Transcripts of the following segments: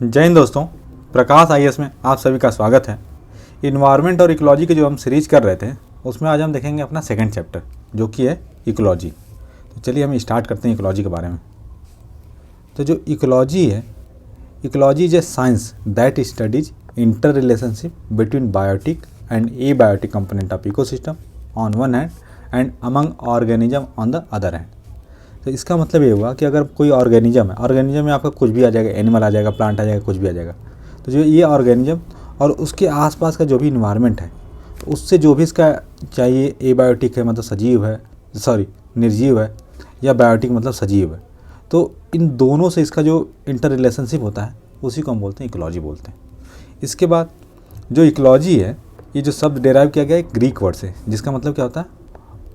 जय हिंद दोस्तों, प्रकाश आईएएस में आप सभी का स्वागत है। इन्वायरमेंट और इकोलॉजी के जो हम सीरीज कर रहे थे उसमें आज हम देखेंगे अपना सेकंड चैप्टर जो कि है इकोलॉजी। तो चलिए हम स्टार्ट करते हैं इकोलॉजी के बारे में। तो जो इकोलॉजी है, ecology is a science that studies inter relationship between biotic and abiotic component of ecosystem on one hand and among organism on the other hand. तो इसका मतलब ये हुआ कि अगर कोई ऑर्गेनिज्म है, ऑर्गेनिज्म में आपका कुछ भी आ जाएगा, एनिमल आ जाएगा, प्लांट आ जाएगा, कुछ भी आ जाएगा। तो जो ये ऑर्गेनिज्म और उसके आसपास का जो भी इन्वायरमेंट है, तो उससे जो भी इसका चाहिए, एबायोटिक है मतलब सजीव है, निर्जीव है, या बायोटिक मतलब सजीव है, तो इन दोनों से इसका जो इंटर रिलेशनशिप होता है उसी को हम बोलते हैं इकोलॉजी बोलते हैं। इसके बाद जो इकोलॉजी है, ये जो शब्द डेराइव किया गया है ग्रीक वर्ड से, जिसका मतलब क्या होता है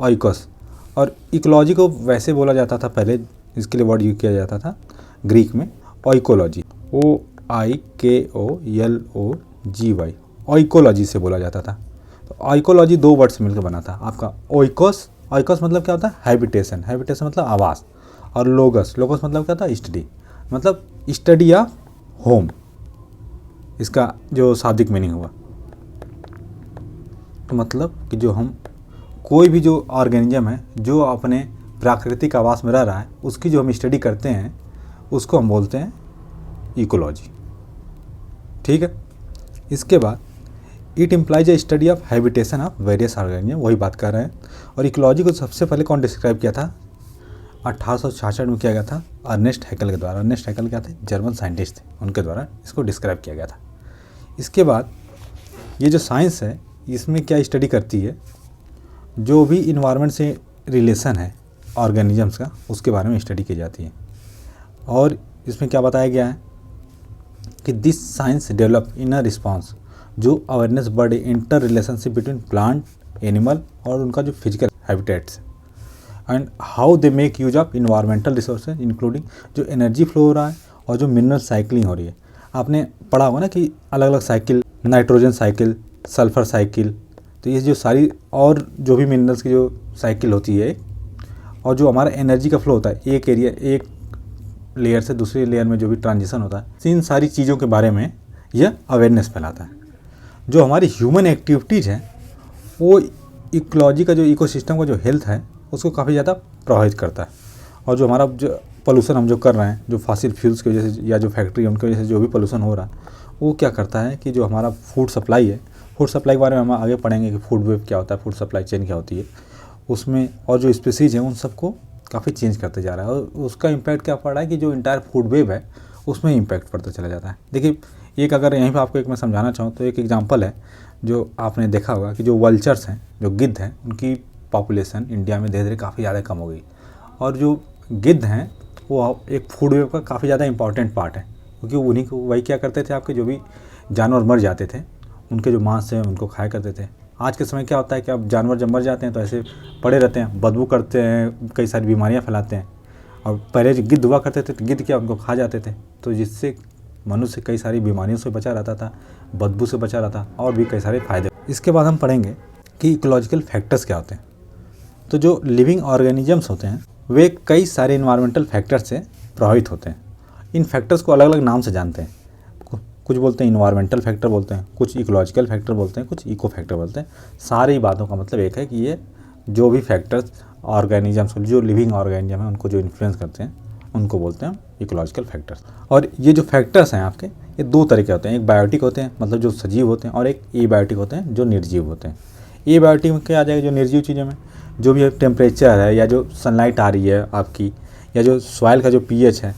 ऑइकोस। और इकोलॉजी को वैसे बोला जाता था पहले, इसके लिए वर्ड यूज किया जाता था ग्रीक में ऑइकोलॉजी, OIKOLOGY, ऑइकोलॉजी से बोला जाता था। तो ऑइकोलॉजी दो वर्ड से मिलकर बना था आपका ओइकोस। ओइकोस मतलब क्या होता है हैबिटेशन, हैबिटेशन मतलब आवास, और लोगस, लोगस मतलब क्या होता है स्टडी, मतलब स्टडी या होम, इसका जो शाब्दिक मीनिंग हुआ। तो मतलब कि जो हम कोई भी जो ऑर्गेनिज्म है जो अपने प्राकृतिक आवास में रह रहा है, उसकी जो हम स्टडी करते हैं उसको हम बोलते हैं इकोलॉजी। ठीक है। इसके बाद it implies A study of habitation of various organism, वही बात कर रहे हैं। और इकोलॉजी को सबसे पहले कौन डिस्क्राइब किया था? 1866 में किया गया था अर्नेस्ट हैकेल के द्वारा। अर्नेस्ट हैकेल क्या थे? जर्मन साइंटिस्ट थे, उनके द्वारा इसको डिस्क्राइब किया गया था। इसके बाद ये जो साइंस है इसमें क्या स्टडी करती है, जो भी इन्वायरमेंट से रिलेशन है ऑर्गेनिजम्स का, उसके बारे में स्टडी की जाती है। और इसमें क्या बताया गया है कि this science develop in a response, जो अवेयरनेस बढ़े inter relationship between plant, animal और उनका जो physical habitats, and how they make use of environmental resources including जो एनर्जी फ्लो हो रहा है और जो मिनरल साइकिलिंग हो रही है। आपने पढ़ा होगा ना कि अलग अलग cycle, nitrogen cycle, sulphur cycle, तो ये जो सारी और जो भी मिनरल्स की जो साइकिल होती है, और जो हमारा एनर्जी का फ्लो होता है एक एरिया, एक लेयर से दूसरे लेयर में जो भी ट्रांजिशन होता है, इन सारी चीज़ों के बारे में यह अवेयरनेस फैलाता है। जो हमारी ह्यूमन एक्टिविटीज़ हैं वो इकोलॉजी का जो इकोसिस्टम का जो हेल्थ है उसको काफ़ी ज़्यादा प्रभावित करता है। और जो हमारा जो पोल्यूशन हम जो कर रहे हैं, जो फॉसिल फ्यूल्स की वजह से या जो फैक्ट्री उनकी वजह से जो भी पोल्यूशन हो रहा है, वो क्या करता है कि जो हमारा फूड सप्लाई है, फूड सप्लाई के बारे में हम आगे पढ़ेंगे कि फूड वेव क्या होता है, फूड सप्लाई चेन क्या होती है उसमें, और जो स्पीसीज़ हैं उन सबको काफ़ी चेंज करते जा रहा है। और उसका इम्पैक्ट क्या पड़ रहा है कि जो इंटायर फूड वेव है उसमें इम्पैक्ट पड़ता चला जाता है। देखिए, एक अगर यहीं पर आपको एक मैं समझाना चाहूँ तो एक एग्जांपल है जो आपने देखा होगा कि जो वल्चर्स हैं, जो गिद्ध हैं, उनकी पॉपुलेशन इंडिया में धीरे धीरे काफ़ी ज़्यादा कम हो गई। और जो गिद्ध हैं वो एक फूड वेव का काफ़ी ज़्यादा इंपॉर्टेंट पार्ट है, क्योंकि उन्हीं को वही क्या करते थे, आपके जो भी जानवर मर जाते थे उनके जो मांस है उनको खाया करते थे। आज के समय क्या होता है कि अब जानवर जब मर जाते हैं तो ऐसे पड़े रहते हैं, बदबू करते हैं, कई सारी बीमारियां फैलाते हैं। और पहले जो गिद्ध हुआ करते थे तो गिद्ध क्या उनको खा जाते थे, तो जिससे मनुष्य कई सारी बीमारियों से बचा रहता था, बदबू से बचा रहता, और भी कई सारे फायदे। इसके बाद हम पढ़ेंगे कि इकोलॉजिकल फैक्टर्स क्या होते हैं। तो जो लिविंग ऑर्गेनिजम्स होते हैं वे कई सारे इन्वायरमेंटल फैक्टर्स से प्रभावित होते हैं। इन फैक्टर्स को अलग अलग नाम से जानते हैं, कुछ बोलते हैं इन्वायरमेंटल फैक्टर बोलते हैं, कुछ इकोलॉजिकल फैक्टर बोलते हैं, कुछ इको फैक्टर बोलते हैं। सारी बातों का मतलब एक है कि ये जो भी फैक्टर्स ऑर्गेनिजम्स, जो लिविंग ऑर्गेनिज्म है उनको जो इन्फ्लुएंस करते हैं उनको बोलते हैं इकोलॉजिकल फैक्टर्स। और ये जो फैक्टर्स हैं आपके, ये दो तरह के होते हैं। एक बायोटिक होते हैं मतलब जो सजीव होते हैं, और एक एबायोटिक होते हैं जो निर्जीव होते हैं। एबायोटिक में क्या आ जाएगा, जो निर्जीव चीज़ों में जो भी टेम्परेचर है, या जो सनलाइट आ रही है आपकी, या जो सॉइल का जो पीएच है,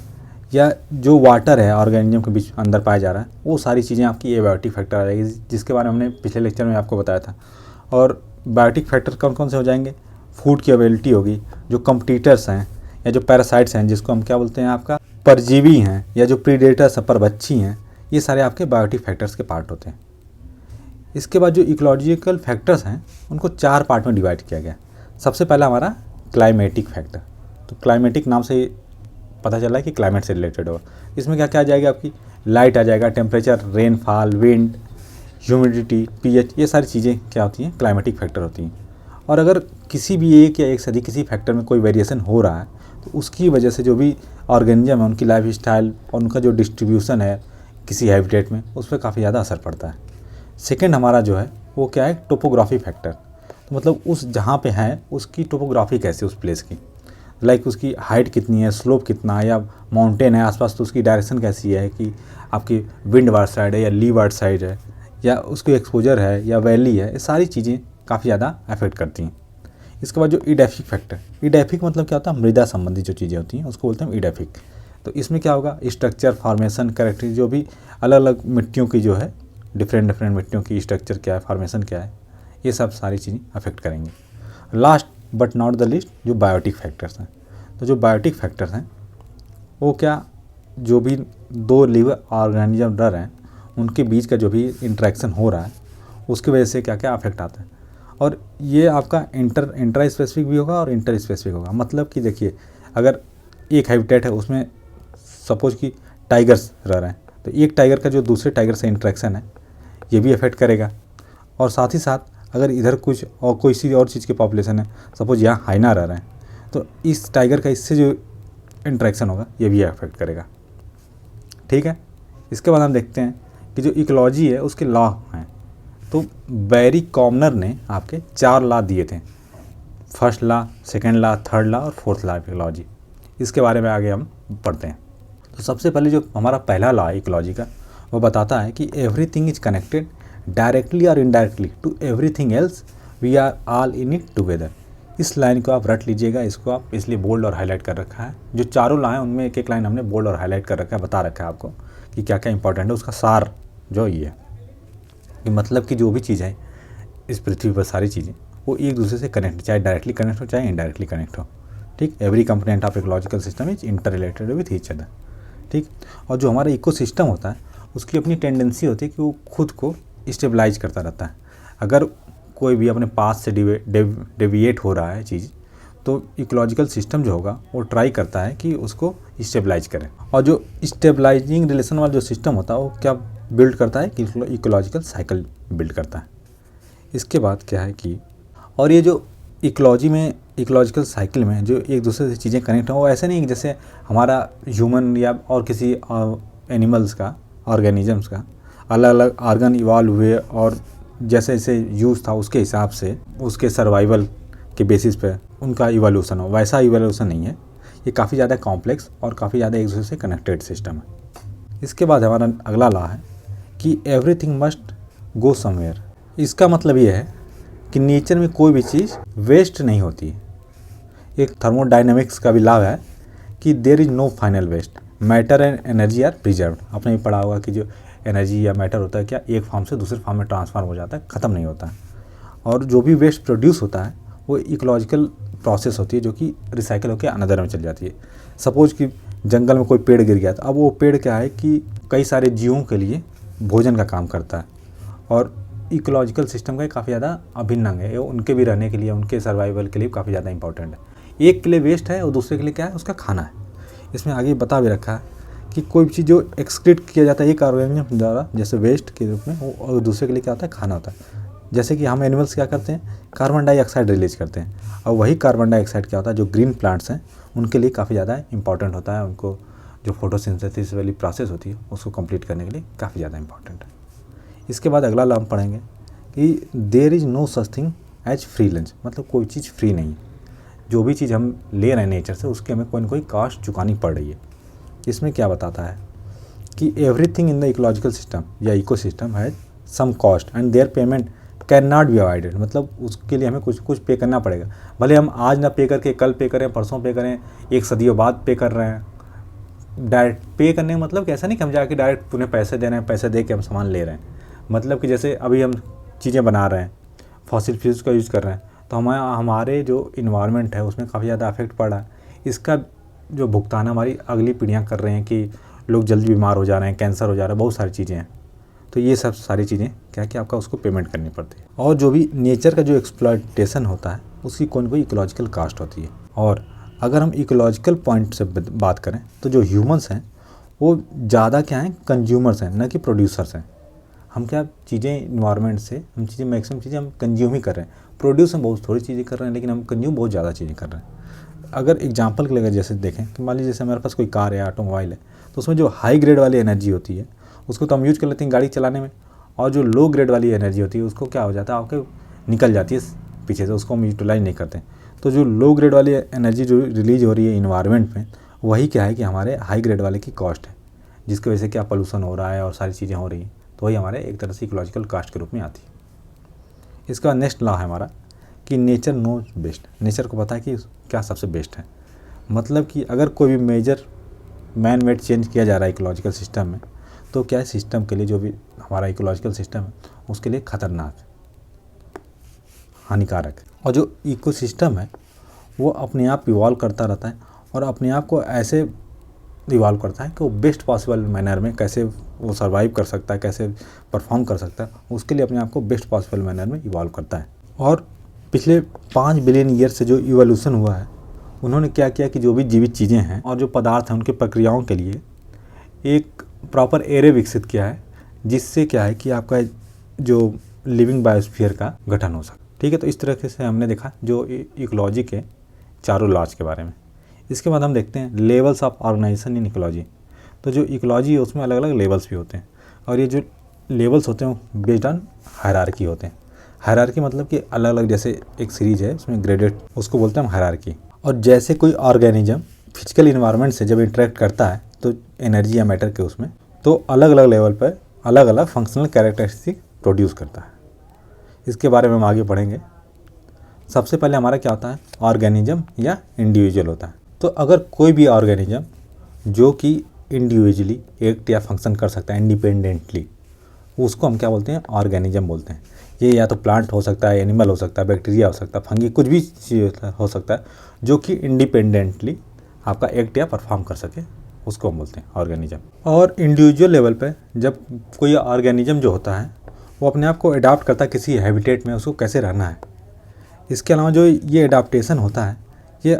या जो वाटर है ऑर्गेनिज्म के बीच अंदर पाया जा रहा है, वो सारी चीज़ें आपकी एबायोटिक फैक्टर आ जाएगी, जिसके बारे में हमने पिछले लेक्चर में आपको बताया था। और बायोटिक फैक्टर कौन कौन से हो जाएंगे? फूड की अवेलेबिलिटी होगी, जो कम्पिटिटर्स हैं या जो पैरासाइट्स हैं, जिसको हम क्या बोलते हैं आपका परजीवी हैं, या जो प्रीडेटर्स हैं, परभक्षी हैं, ये सारे आपके बायोटिक फैक्टर्स के पार्ट होते हैं। इसके बाद जो इकोलॉजिकल फैक्टर्स हैं उनको चार पार्ट में डिवाइड किया गया। सबसे पहला हमारा क्लाइमेटिक फैक्टर। तो क्लाइमेटिक नाम से पता चला है कि क्लाइमेट से रिलेटेड होगा। इसमें क्या क्या आ जाएगा, आपकी लाइट आ जाएगा, temperature, rainfall, wind, humidity, pH, ये सारी चीज़ें क्या होती हैं, क्लाइमेटिक फैक्टर होती हैं। और अगर किसी भी एक या एक से अधिक किसी फैक्टर में कोई वेरिएशन हो रहा है तो उसकी वजह से जो भी ऑर्गेनिज्म है उनकी लाइफ स्टाइल और उनका जो डिस्ट्रीब्यूशन है, किसी हैबिटेट में, उस पर काफ़ी ज़्यादा असर पड़ता है। सेकंड हमारा जो है वो क्या है, टोपोग्राफी फैक्टर। तो मतलब उस जहाँ पे है उसकी टोपोग्राफी कैसी, उस प्लेस की, लाइक उसकी हाइट कितनी है, स्लोप कितना है, या माउंटेन है आसपास तो उसकी डायरेक्शन कैसी है, कि आपकी विंड वार्ड साइड है या ली वार्ड साइड है, या उसकी एक्सपोजर है या वैली है, ये सारी चीज़ें काफ़ी ज़्यादा अफेक्ट करती हैं। इसके बाद जो इडेफिक फैक्टर, इडेफिक मतलब क्या होता है, मृदा संबंधी जो चीज़ें होती हैं उसको बोलते हैं इडेफिक। तो इसमें क्या होगा, स्ट्रक्चर, फॉर्मेशन, कैरेक्टर, जो भी अलग अलग मिट्टियों की जो है, डिफरेंट डिफरेंट मिट्टियों की स्ट्रक्चर क्या है, फॉर्मेशन क्या है, ये सब सारी चीज़ें अफेक्ट करेंगे। Last but not the list जो बायोटिक फैक्टर्स हैं। तो जो बायोटिक फैक्टर्स हैं वो क्या, जो भी दो लिव ऑर्गेनिज्म रह रहे हैं उनके बीच का जो भी इंटरेक्शन हो रहा है उसकी वजह से क्या क्या अफेक्ट आता है। और ये आपका इंट्रा स्पेसिफिक भी होगा और इंटर स्पेसिफिक होगा। मतलब कि देखिए, अगर एक हैबिटेट है उसमें सपोज कि टाइगर्स रह रहे हैं, तो एक टाइगर का जो दूसरे टाइगर से इंटरेक्शन है ये भी अफेक्ट करेगा। और साथ ही साथ अगर इधर कुछ और कोई सी और चीज़ की पॉपुलेशन है, सपोज यहाँ हाइना रह रहे हैं, तो इस टाइगर का इससे जो इंटरेक्शन होगा ये भी अफेक्ट करेगा। ठीक है, इसके बाद हम देखते हैं कि जो इकोलॉजी है उसके लॉ हैं। तो बैरी कॉमनर ने आपके 4 लॉ दिए थे, first law, second law, third law और फोर्थ लॉ इकोलॉजी। इसके बारे में आगे हम पढ़ते हैं। तो सबसे पहले जो हमारा पहला लॉ है इकोलॉजी का, वो बताता है कि एवरीथिंग इज कनेक्टेड डायरेक्टली और indirectly to everything else, we are all in it together. इस लाइन को आप रट लीजिएगा, इसको आप इसलिए बोल्ड और हाईलाइट कर रखा है। जो चारों लाइन हैं उनमें एक एक लाइन हमने बोल्ड और हाईलाइट कर रखा है, बता रखा है आपको कि क्या क्या इंपॉर्टेंट है। उसका सार जो ये है कि मतलब कि जो भी चीज़ है इस पृथ्वी पर, सारी चीज़ें वो एक दूसरे से कनेक्ट, चाहे डायरेक्टली कनेक्ट हो चाहे इनडायरेक्टली कनेक्ट हो। ठीक, every component of ecological system is inter related with each other. ठीक, और जो हमारा इकोसिस्टम होता है उसकी अपनी टेंडेंसी होती है कि वो खुद को स्टेबलाइज करता रहता है। अगर कोई भी अपने पास से डेविएट हो रहा है चीज़, तो इकोलॉजिकल सिस्टम जो होगा वो ट्राई करता है कि उसको स्टेबलाइज करें। और जो स्टेबलाइजिंग रिलेशन वाला जो सिस्टम होता है वो क्या बिल्ड करता है कि इकोलॉजिकल साइकिल बिल्ड करता है। इसके बाद क्या है कि, और ये जो इकोलॉजी में, इकोलॉजिकल साइकिल में जो एक दूसरे से चीज़ें कनेक्ट हैं, वो ऐसे नहीं कि जैसे हमारा ह्यूमन या और किसी एनिमल्स का, ऑर्गेनिजम्स का अलग अलग ऑर्गन इवॉल्व हुए और जैसे जैसे यूज़ था उसके हिसाब से उसके सर्वाइवल के बेसिस पे उनका इवोल्यूशन हो, वैसा इवोल्यूशन नहीं है। ये काफ़ी ज़्यादा कॉम्प्लेक्स और काफ़ी ज़्यादा एक दूसरे से कनेक्टेड सिस्टम है। इसके बाद हमारा अगला लॉ है कि एवरीथिंग मस्ट गो समवेयर। इसका मतलब ये है कि नेचर में कोई भी चीज़ वेस्ट नहीं होती है। एक थर्मोडाइनमिक्स का भी लॉ है कि there is no final waste, matter and energy are preserved. आपने भी पढ़ा होगा कि जो एनर्जी या मैटर होता है क्या एक फॉर्म से दूसरे फॉर्म में ट्रांसफॉर्म हो जाता है, ख़त्म नहीं होता है। और जो भी वेस्ट प्रोड्यूस होता है वो इकोलॉजिकल प्रोसेस होती है जो कि रिसाइकिल होकर अनदर में चली जाती है। सपोज कि जंगल में कोई पेड़ गिर गया, तो अब वो पेड़ क्या है कि कई सारे जीवों के लिए भोजन का काम करता है और इकोलॉजिकल सिस्टम का काफ़ी ज़्यादा अभिन्न अंग है। उनके भी रहने के लिए, उनके सर्वाइवल के लिए काफ़ी ज़्यादा इंपॉर्टेंट है। एक के लिए वेस्ट है और दूसरे के लिए क्या है, उसका खाना है। इसमें आगे बता भी रखा है कि कोई भी चीज़ जो एक्सक्रीट किया जाता है एक ऑर्गेनिज्म द्वारा, जैसे वेस्ट के रूप में, और दूसरे के लिए क्या होता है, खाना होता है। जैसे कि हम एनिमल्स क्या करते हैं, कार्बन डाइऑक्साइड रिलीज करते हैं, और वही कार्बन डाइऑक्साइड क्या होता है, जो ग्रीन प्लांट्स हैं उनके लिए काफ़ी ज़्यादा इंपॉर्टेंट होता है। उनको जो फोटोसिंथेसिस वाली प्रोसेस होती है उसको कंप्लीट करने के लिए काफ़ी ज़्यादा इंपॉर्टेंट है। इसके बाद अगला लॉ हम पढ़ेंगे कि there is no such thing as free lunch. मतलब कोई चीज़ फ्री नहीं है, जो भी चीज़ हम ले रहे हैं नेचर से उसकी हमें कोई ना कोई कॉस्ट चुकानी पड़ रही है। इसमें क्या बताता है कि everything in the ecological system या eco system has some cost and their payment can not be avoided. मतलब उसके लिए हमें कुछ कुछ पे करना पड़ेगा, भले हम आज ना पे करके कल पे करें, परसों पे करें, एक सदियों बाद पे कर रहे हैं। डायरेक्ट पे करने का मतलब कैसा नहीं कि हम जाके डायरेक्ट उन्हें पैसे दे रहे हैं, पैसे दे के हम सामान ले रहे हैं। मतलब कि जैसे अभी हम चीज़ें बना रहे हैं, फॉसिल फ्यूल्स का यूज़ कर रहे हैं, तो हमारे जो इन्वायरमेंट है उसमें काफ़ी ज़्यादा अफेक्ट पड़ रहा है। इसका जो भुगतान हमारी अगली पीढ़ियाँ कर रहे हैं कि लोग जल्दी बीमार हो जा रहे हैं, कैंसर हो जा रहा है, बहुत सारी चीज़ें हैं। तो ये सब सारी चीज़ें क्या कि आपका उसको पेमेंट करनी पड़ती है। और जो भी नेचर का जो एक्सप्लॉयटेशन होता है उसकी कोई ना कोई इकोलॉजिकल कास्ट होती है। और अगर हम इकोलॉजिकल पॉइंट से बात करें तो जो ह्यूमंस हैं वो ज़्यादा क्या हैं, कंज्यूमर्स हैं, न कि प्रोड्यूसर्स हैं। हम क्या चीज़ें इन्वायरमेंट से, हम चीज़ें मैक्सिमम चीज़ें हम कंज्यूम ही कर रहे हैं। प्रोड्यूस हम बहुत थोड़ी चीज़ें कर रहे हैं, लेकिन हम कंज्यूम बहुत ज़्यादा चीज़ें कर रहे हैं। अगर एग्जांपल के लिए जैसे देखें कि मान लीजिए जैसे हमारे पास कोई कार है, ऑटोमोबाइल है, तो उसमें जो हाई ग्रेड वाली एनर्जी होती है उसको तो हम यूज कर लेते हैं गाड़ी चलाने में, और जो लो ग्रेड वाली एनर्जी होती है उसको क्या हो जाता है आपके निकल जाती है पीछे से, उसको हम यूटिलाइज नहीं करते। तो जो लो ग्रेड वाली एनर्जी जो रिलीज हो रही है इन्वायरमेंट में, वही क्या है कि हमारे हाई ग्रेड वाले की कॉस्ट है, जिसकी वजह से क्या पोल्यूशन हो रहा है और सारी चीज़ें हो रही हैं, तो वही हमारे एक तरह से इकोलॉजिकल कास्ट के रूप में आती है। इसका नेक्स्ट लॉ है हमारा कि नेचर नोज बेस्ट। नेचर को पता है कि क्या सबसे बेस्ट है, मतलब कि अगर कोई भी मेजर मैन मेड चेंज किया जा रहा है इकोलॉजिकल सिस्टम में, तो क्या है सिस्टम के लिए, जो भी हमारा इकोलॉजिकल सिस्टम है उसके लिए खतरनाक है, हानिकारक है। और जो इकोसिस्टम है वो अपने आप इवॉल्व करता रहता है और अपने आप को ऐसे इवॉल्व करता है कि वो बेस्ट पॉसिबल मैनर में कैसे वो सर्वाइव कर सकता है, कैसे परफॉर्म कर सकता है, उसके लिए अपने आप को बेस्ट पॉसिबल मैनर में इवॉल्व करता है। और पिछले 5 बिलियन ईयर से जो इवोल्यूशन हुआ है, उन्होंने क्या किया कि जो भी जीवित चीज़ें हैं और जो पदार्थ हैं उनके प्रक्रियाओं के लिए एक प्रॉपर एरे विकसित किया है, जिससे क्या है कि आपका जो लिविंग बायोस्फीयर का गठन हो सके। ठीक है, तो इस तरीके से हमने देखा जो इकोलॉजी के चारों लॉज के बारे में। इसके बाद हम देखते हैं levels of organisation in ecology. तो जो इकोलॉजी है उसमें अलग अलग लेवल्स भी होते हैं, और ये जो लेवल्स होते हैं बेस्ड ऑन हायरार्की होते हैं। हायरार्की मतलब कि अलग अलग, जैसे एक सीरीज है उसमें ग्रेडेड, उसको बोलते हैं हम हायरार्की। और जैसे कोई ऑर्गेनिज्म फिजिकल इन्वायरमेंट से जब इंटरेक्ट करता है तो एनर्जी या मैटर के उसमें, तो अलग अलग लेवल पर अलग अलग फंक्शनल कैरेक्टरिस्टिक प्रोड्यूस करता है। इसके बारे में हम आगे पढ़ेंगे। सबसे पहले हमारा क्या होता है, ऑर्गेनिज्म या इंडिविजुअल होता है। तो अगर कोई भी ऑर्गेनिज्म जो कि इंडिविजुअली एक्ट या फंक्शन कर सकता है इंडिपेंडेंटली, उसको हम क्या बोलते हैं, ऑर्गेनिज्म बोलते हैं। ये या तो प्लांट हो सकता है, एनिमल हो सकता है, बैक्टीरिया हो सकता है, फंगी, कुछ भी चीज़ हो सकता है जो कि इंडिपेंडेंटली आपका एक्ट या परफॉर्म कर सके, उसको हम बोलते हैं ऑर्गेनिज्म। और इंडिविजुअल लेवल पे जब कोई ऑर्गेनिज्म जो होता है वो अपने आप को अडॉप्ट करता है किसी हैबिटेट में, उसको कैसे रहना है। इसके अलावा जो ये अडाप्टेशन होता है ये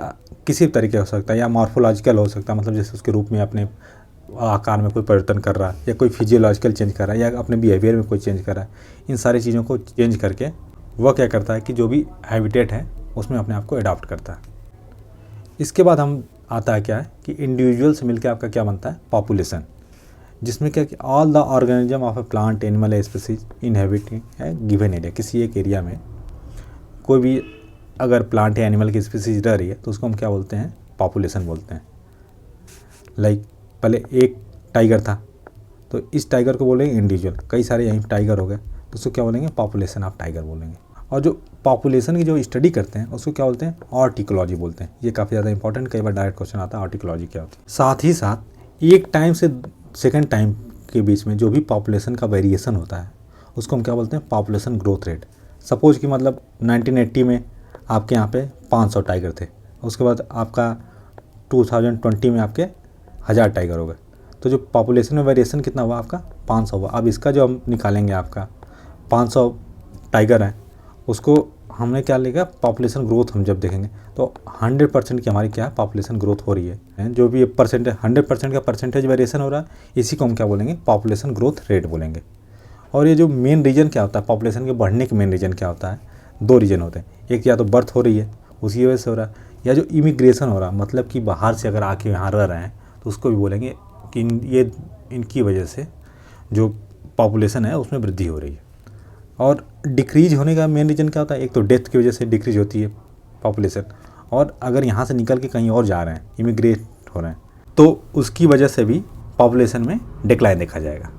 किसी भी तरीके हो सकता है, या मॉर्फोलॉजिकल हो सकता है, मतलब जैसे उसके रूप में अपने आकार में कोई परिवर्तन कर रहा है, या कोई फिजियोलॉजिकल चेंज कर रहा है, या अपने बिहेवियर में कोई चेंज कर रहा है। इन सारी चीज़ों को चेंज करके वह क्या करता है कि जो भी हैबिटेट है उसमें अपने आप को अडॉप्ट करता है। इसके बाद हम आता है क्या है कि इंडिविजुअल से मिलकर आपका क्या बनता है, पॉपुलेशन, जिसमें क्या कि all the organism of A plant animal a species inhabiting है गिवन एरिया। किसी एक एरिया में कोई भी अगर प्लांट या एनिमल की स्पीसीज रह रही है तो उसको हम क्या बोलते हैं, पॉपुलेशन बोलते हैं। लाइक पहले एक टाइगर था तो इस टाइगर को बोलेंगे इंडिविजुअल, कई सारे यहीं टाइगर हो गए तो उसको क्या बोलेंगे, पॉपुलेशन ऑफ टाइगर बोलेंगे। और जो पॉपुलेशन की जो स्टडी करते हैं उसको क्या बोलते हैं, ऑर्टिकोलॉजी बोलते हैं। ये काफ़ी ज़्यादा इंपॉर्टेंट, कई बार डायरेक्ट क्वेश्चन आता है ऑर्टिकोलॉजी क्या होती है। साथ ही साथ एक टाइम से सेकेंड टाइम के बीच में जो भी पॉपुलेशन का वेरिएशन होता है उसको हम क्या बोलते हैं, पॉपुलेशन ग्रोथ रेट। सपोज कि मतलब 1980 में आपके यहाँ पे 500 टाइगर थे, उसके बाद आपका 2020 में आपके 1000 टाइगर हो गए, तो जो पॉपुलेशन में वेरिएशन कितना हुआ आपका, 500 हुआ। अब इसका जो हम निकालेंगे आपका 500 टाइगर हैं, उसको हमने क्या लेगा, पॉपुलेशन ग्रोथ हम जब देखेंगे तो 100% की हमारी क्या है, पॉपुलेशन ग्रोथ हो रही है। जो भी परसेंटेज 100% का परसेंटेज वेरिएशन हो रहा है, इसी को हम क्या बोलेंगे, पॉपुलेशन ग्रोथ रेट बोलेंगे। और ये जो मेन रीजन क्या होता है, पॉपुलेशन के बढ़ने के मेन रीजन क्या होता है, 2 रीजन होते हैं। एक या तो बर्थ हो रही है उसकी वजह से हो रहा है, या जो इमिग्रेशन हो रहा है, मतलब कि बाहर से अगर आके यहाँ रह रहे हैं तो उसको भी बोलेंगे कि ये इनकी वजह से जो पॉपुलेशन है उसमें वृद्धि हो रही है। और डिक्रीज होने का मेन रीज़न क्या होता है, एक तो डेथ की वजह से डिक्रीज होती है पॉपुलेशन, और अगर यहाँ से निकल के कहीं और जा रहे हैं, इमिग्रेट हो रहे हैं, तो उसकी वजह से भी पॉपुलेशन में डिक्लाइन देखा जाएगा।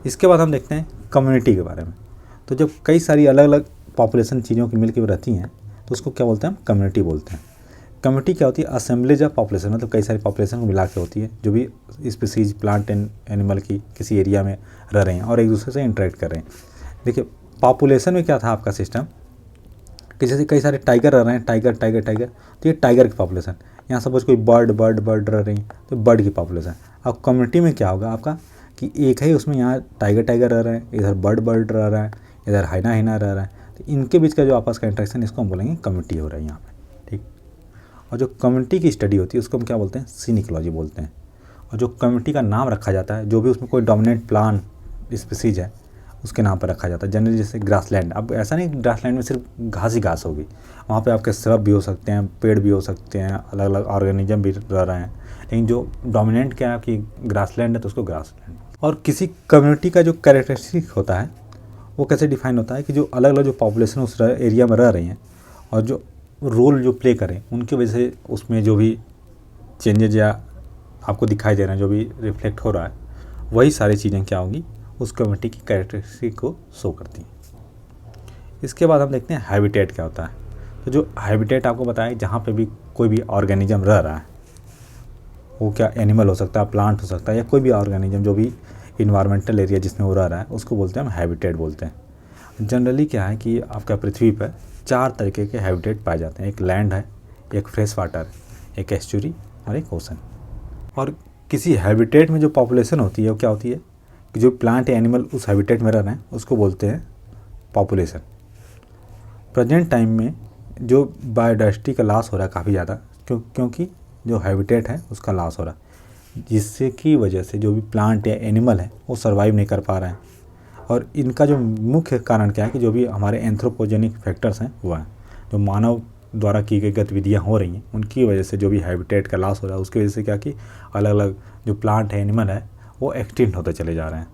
इसके बाद हम देखते हैं कम्युनिटी के बारे में। तो जब कई सारी अलग अलग पॉपुलेशन चीज़ों की मिलकर रहती हैं तो उसको क्या बोलते हैं, हम कम्युनिटी बोलते हैं। कम्युनिटी क्या होती है, असेंबलेज ऑफ पॉपुलेशन, मतलब कई सारी पॉपुलेशन को मिला के होती है जो भी स्पीसीज प्लांट एंड एनिमल की किसी एरिया में रह रहे हैं और एक दूसरे से इंटरेक्ट कर रहे हैं। देखिए पॉपुलेशन में क्या था आपका सिस्टम कि जैसे कई सारे टाइगर रह रहे हैं, टाइगर टाइगर टाइगर, तो ये टाइगर की पॉपुलेशन। यहाँ सपोज कोई बर्ड रह रही है तो बर्ड की पॉपुलेशन। अब कम्युनिटी में क्या होगा आपका कि एक है उसमें यहाँ टाइगर रह रहे हैं, इधर बर्ड रह रहा है, इधर हाइना रह रहा है, तो इनके बीच का जो आपस का इंटरेक्शन, इसको हम बोलेंगे कम्युनिटी हो रहा है यहाँ पे। ठीक, और जो कम्युनिटी की स्टडी होती है उसको हम क्या बोलते हैं, सिनिकोलॉजी बोलते हैं। और जो कम्युनिटी का नाम रखा जाता है, जो भी उसमें कोई डोमिनेंट प्लांट स्पीसीज है उसके नाम पर रखा जाता है। जनरली जैसे ग्रासलैंड, अब ऐसा नहीं ग्रासलैंड में सिर्फ घास ही घास होगी, वहाँ पे आपके श्रब भी हो सकते हैं, पेड़ भी हो सकते हैं, अलग अलग ऑर्गेनिज्म भी रह रहे हैं, लेकिन जो डोमिनेंट क्या है आपकी ग्रासलैंड है तो उसको ग्रासलैंड बोलते हैं। और किसी कम्युनिटी का जो कैरेक्टरिस्टिक होता है वो कैसे डिफाइन होता है कि जो अलग अलग जो पॉपुलेशन उस एरिया में रह रही हैं और जो रोल जो प्ले करें उनकी वजह से उसमें जो भी चेंजेज या आपको दिखाई दे रहे हैं, जो भी रिफ्लेक्ट हो रहा है, वही सारी चीज़ें क्या होंगी उस कम्युनिटी की कैरेक्टरिस्टिक को शो करती हैं। इसके बाद हम देखते हैं हैबिटेट क्या होता है। तो जो हैबिटेट आपको बताया, जहाँ पे भी कोई भी ऑर्गेनिज्म रह रहा है, वो क्या एनिमल हो सकता है, प्लांट हो सकता है, या कोई भी ऑर्गेनिज्म जो भी इन्वायरमेंटल एरिया जिसमें वो रह रहा है, उसको बोलते हैं हम हैबिटेट बोलते हैं। जनरली क्या है कि आपका पृथ्वी पर 4 तरीके के हैबिटेट पाए जाते हैं। एक लैंड है, एक फ्रेश वाटर, एक एस्चुरी और एक ओशन। और किसी हैबिटेट में जो पॉपुलेशन होती है वो क्या होती है कि जो प्लांट या एनिमल उस हैबिटेट में रह रहे हैं उसको बोलते हैं पॉपुलेशन। प्रेजेंट टाइम में जो बायोडाइवर्सिटी का लॉस हो रहा है काफ़ी ज़्यादा, क्योंकि जो हैबिटेट है उसका लॉस हो रहा है, जिससे की वजह से जो भी प्लांट या एनिमल है वो सर्वाइव नहीं कर पा रहे हैं। और इनका जो मुख्य कारण क्या है कि जो भी हमारे एंथ्रोपोजेनिक फैक्टर्स हैं वो हैं, जो मानव द्वारा की गई गतिविधियाँ हो रही हैं उनकी वजह से जो भी हैबिटेट का लॉस हो रहा है, उसकी वजह से क्या कि अलग अलग जो प्लांट है, एनिमल है, वो एक्सटिंक्ट होते चले जा रहे हैं।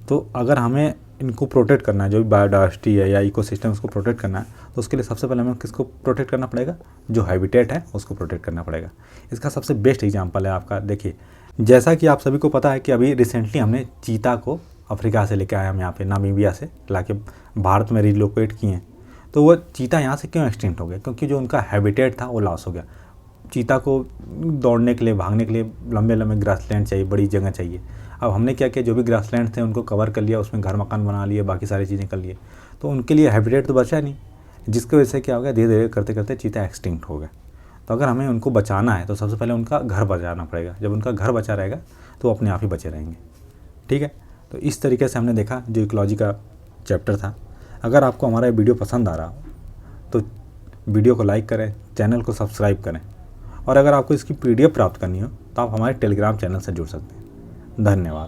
तो अगर हमें इनको प्रोटेक्ट करना है, जो भी बायोडाइवर्सिटी है या इकोसिस्टम उसको प्रोटेक्ट करना है, तो उसके लिए सबसे पहले हमें किसको प्रोटेक्ट करना पड़ेगा, जो हैबिटेट है उसको प्रोटेक्ट करना पड़ेगा। इसका सबसे बेस्ट एग्जांपल है आपका, देखिए जैसा कि आप सभी को पता है कि अभी रिसेंटली हमने चीता को अफ्रीका से लेकर आए, हम यहाँ पे नामीबिया से लाके भारत में रिलोकेट किए हैं। तो वो चीता यहाँ से क्यों एक्सटिंक्ट हो गया, क्योंकि जो उनका हैबिटेट था वो लॉस हो गया। चीता को दौड़ने के लिए, भागने के लिए लंबे लंबे ग्रासलैंड चाहिए, बड़ी जगह चाहिए। अब हमने क्या किया, जो भी ग्रासलैंड थे उनको कवर कर लिया, उसमें घर मकान बना लिए, बाकी सारी चीज़ें कर लिए, तो उनके लिए हैबिटेट तो बचा नहीं, जिसकी वजह से क्या हो गया, धीरे धीरे करते करते चीता एक्सटिंक्ट हो गया। तो अगर हमें उनको बचाना है तो सबसे पहले उनका घर बचाना पड़ेगा। जब उनका घर बचा रहेगा तो वो अपने आप ही बचे रहेंगे। ठीक है, तो इस तरीके से हमने देखा जो इकोलॉजी का चैप्टर था। अगर आपको हमारा ये वीडियो पसंद आ रहा हो तो वीडियो को लाइक करें, चैनल को सब्सक्राइब करें, और अगर आपको इसकी PDF प्राप्त करनी हो तो आप हमारे टेलीग्राम चैनल से जुड़ सकते हैं। धन्यवाद।